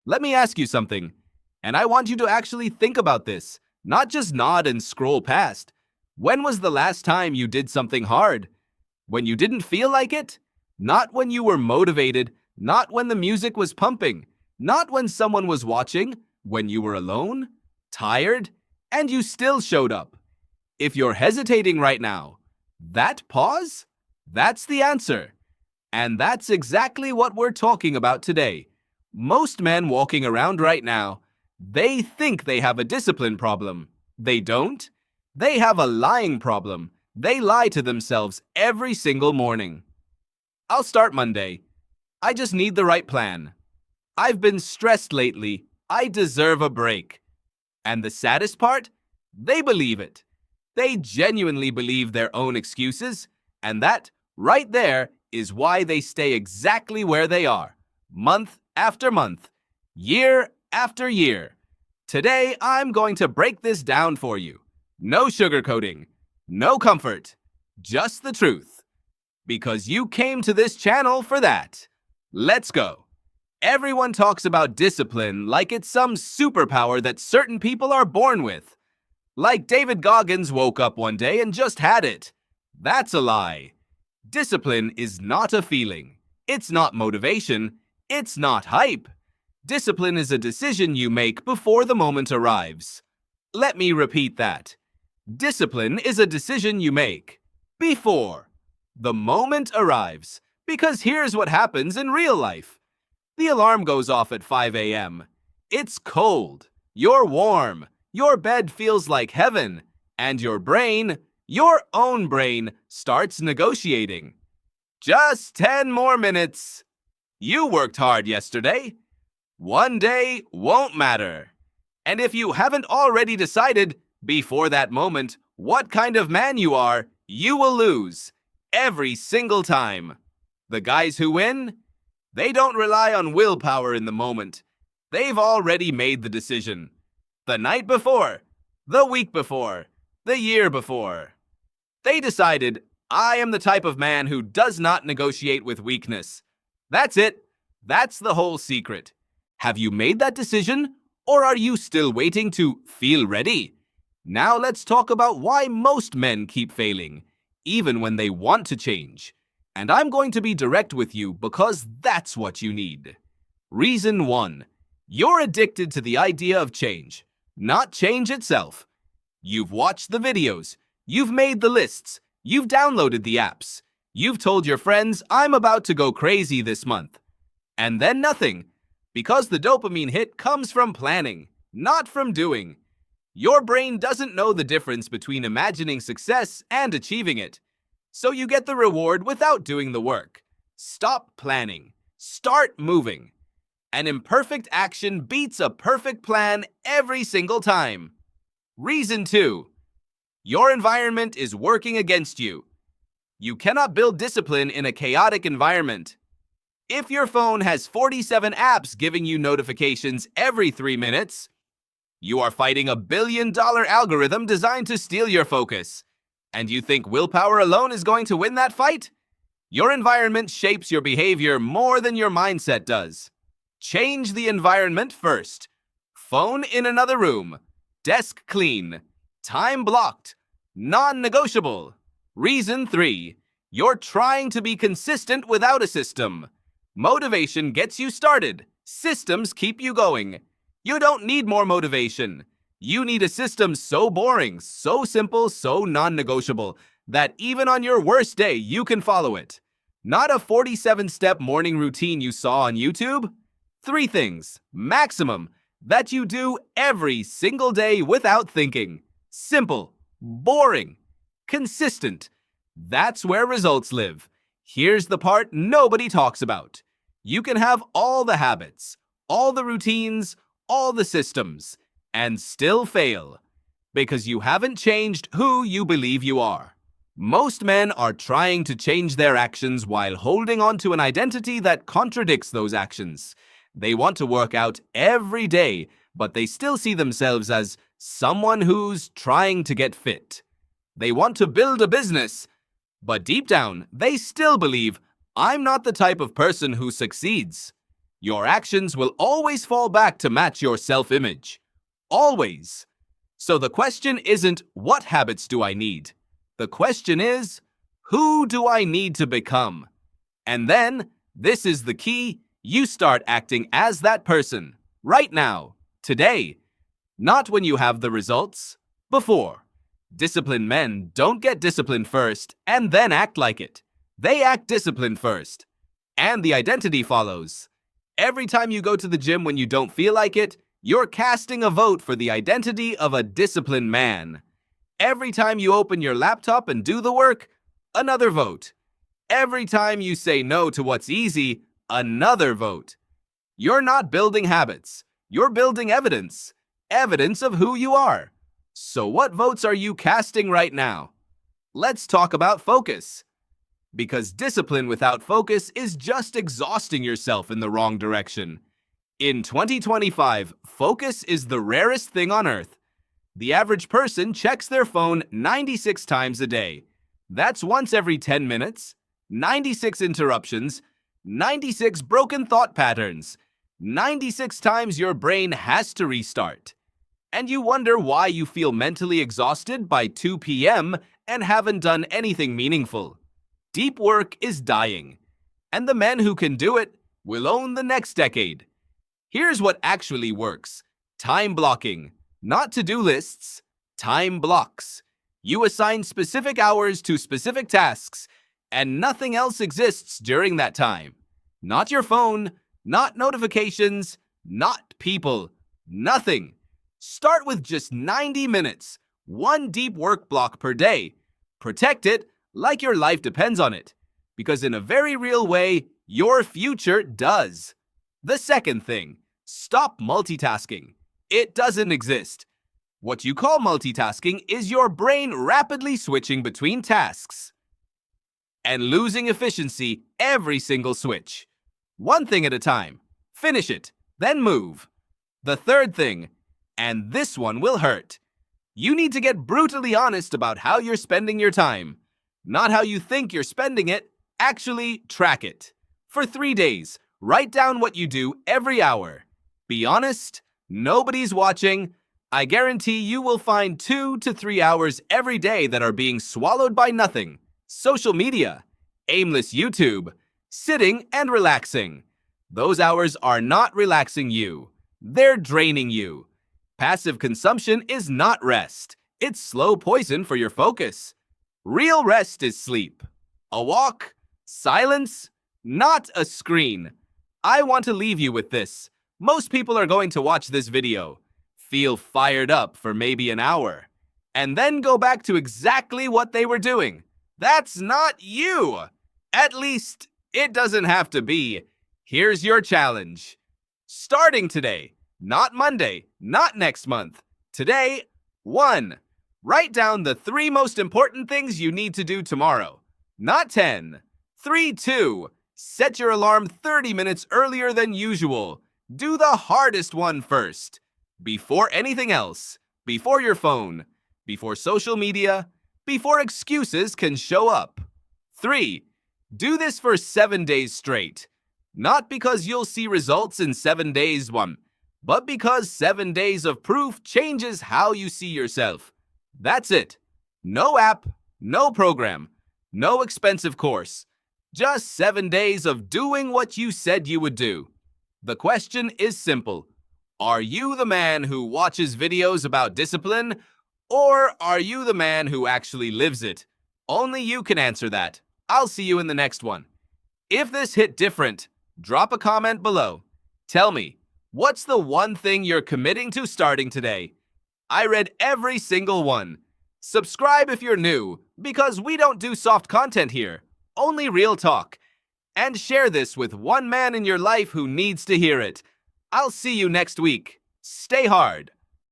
Let me ask you something, and I want you to actually think about this, not just nod and scroll past. When was the last time you did something hard? When you didn't feel like it? Not when you were motivated, not when the music was pumping, not when someone was watching, when you were alone, tired, and you still showed up. If you're hesitating right now, that pause? That's the answer. And that's exactly what we're talking about today. Most men walking around right now, they think they have a discipline problem. They don't. They have a lying problem. They lie to themselves every single morning. I'll start Monday. I just need the right plan. I've been stressed lately. I deserve a break. And the saddest part? They believe it. They genuinely believe their own excuses, and that, right there, is why they stay exactly where they are, month after month, year after year. Today, I'm going to break this down for you. No sugarcoating, no comfort, just the truth. Because you came to this channel for that. Let's go. Everyone talks about discipline like it's some superpower that certain people are born with. Like David Goggins woke up one day and just had it. That's a lie. Discipline is not a feeling. It's not motivation. It's not hype. Discipline is a decision you make before the moment arrives. Let me repeat that. Discipline is a decision you make before the moment arrives. Because here's what happens in real life. The alarm goes off at 5 a.m. It's cold. You're warm. Your bed feels like heaven. And your brain, your own brain, starts negotiating. Just 10 more minutes. You worked hard yesterday. One day won't matter. And if you haven't already decided before that moment what kind of man you are, you will lose every single time. The guys who win, they don't rely on willpower in the moment. They've already made the decision. The night before, the week before, the year before. They decided, I am the type of man who does not negotiate with weakness. That's it. That's the whole secret. Have you made that decision, or are you still waiting to feel ready? Now let's talk about why most men keep failing, even when they want to change. And I'm going to be direct with you because that's what you need. Reason 1. You're addicted to the idea of change, not change itself. You've watched the videos, you've made the lists, you've downloaded the apps, you've told your friends, I'm about to go crazy this month. And then nothing, because the dopamine hit comes from planning, not from doing. Your brain doesn't know the difference between imagining success and achieving it. So you get the reward without doing the work. Stop planning. Start moving. An imperfect action beats a perfect plan every single time. Reason 2. Your environment is working against you. You cannot build discipline in a chaotic environment. If your phone has 47 apps giving you notifications every 3 minutes, you are fighting a billion-dollar algorithm designed to steal your focus. And you think willpower alone is going to win that fight? Your environment shapes your behavior more than your mindset does. Change the environment first. Phone in another room. Desk clean. Time blocked. Non-negotiable. Reason 3. You're trying to be consistent without a system. Motivation gets you started. Systems keep you going. You don't need more motivation. You need a system so boring, so simple, so non-negotiable, that even on your worst day, you can follow it. Not a 47-step morning routine you saw on YouTube. 3 things, maximum, that you do every single day without thinking. Simple, boring, consistent. That's where results live. Here's the part nobody talks about. You can have all the habits, all the routines, all the systems, and still fail, because you haven't changed who you believe you are. Most men are trying to change their actions while holding on to an identity that contradicts those actions. They want to work out every day, but they still see themselves as someone who's trying to get fit. They want to build a business, but deep down, they still believe, I'm not the type of person who succeeds. Your actions will always fall back to match your self-image. Always. So the question isn't, what habits do I need? The question is, who do I need to become? And then, this is the key, you start acting as that person. Right now. Today. Not when you have the results. Before. Disciplined men don't get disciplined first and then act like it. They act disciplined first. And the identity follows. Every time you go to the gym when you don't feel like it, you're casting a vote for the identity of a disciplined man. Every time you open your laptop and do the work, another vote. Every time you say no to what's easy, another vote. You're not building habits. You're building evidence. Evidence of who you are. So what votes are you casting right now? Let's talk about focus. Because discipline without focus is just exhausting yourself in the wrong direction. In 2025, focus is the rarest thing on earth. The average person checks their phone 96 times a day. That's once every 10 minutes, 96 interruptions, 96 broken thought patterns, 96 times your brain has to restart. And you wonder why you feel mentally exhausted by 2 p.m. and haven't done anything meaningful. Deep work is dying, and the men who can do it will own the next decade. Here's what actually works. Time blocking. Not to-do lists. Time blocks. You assign specific hours to specific tasks, and nothing else exists during that time. Not your phone, not notifications, not people, nothing. Start with just 90 minutes, one deep work block per day. Protect it like your life depends on it, because in a very real way, your future does. The second thing, stop multitasking. It doesn't exist. What you call multitasking is your brain rapidly switching between tasks and losing efficiency every single switch. One thing at a time. Finish it, then move. The third thing, and this one will hurt. You need to get brutally honest about how you're spending your time. Not how you think you're spending it, actually track it. For 3 days, write down what you do every hour. Be honest, nobody's watching. I guarantee you will find 2 to 3 hours every day that are being swallowed by nothing. Social media, aimless YouTube, sitting and relaxing. Those hours are not relaxing you. They're draining you. Passive consumption is not rest. It's slow poison for your focus. Real rest is sleep. A walk, silence, not a screen. I want to leave you with this. Most people are going to watch this video, feel fired up for maybe an hour, and then go back to exactly what they were doing. That's not you. At least, it doesn't have to be. Here's your challenge. Starting today, not Monday, not next month. Today, 1. Write down the 3 most important things you need to do tomorrow. Not 10. 3, 2. Set your alarm 30 minutes earlier than usual. Do the hardest one first. Before anything else. Before your phone. Before social media. Before excuses can show up. 3. Do this for 7 days straight. Not because you'll see results in 7 days, but because 7 days of proof changes how you see yourself. That's it. No app, no program, no expensive course. Just 7 days of doing what you said you would do. The question is simple. Are you the man who watches videos about discipline, or are you the man who actually lives it? Only you can answer that. I'll see you in the next one. If this hit different, drop a comment below. Tell me, what's the one thing you're committing to starting today? I read every single one. Subscribe if you're new, because we don't do soft content here, only real talk. And share this with one man in your life who needs to hear it. I'll see you next week. Stay hard.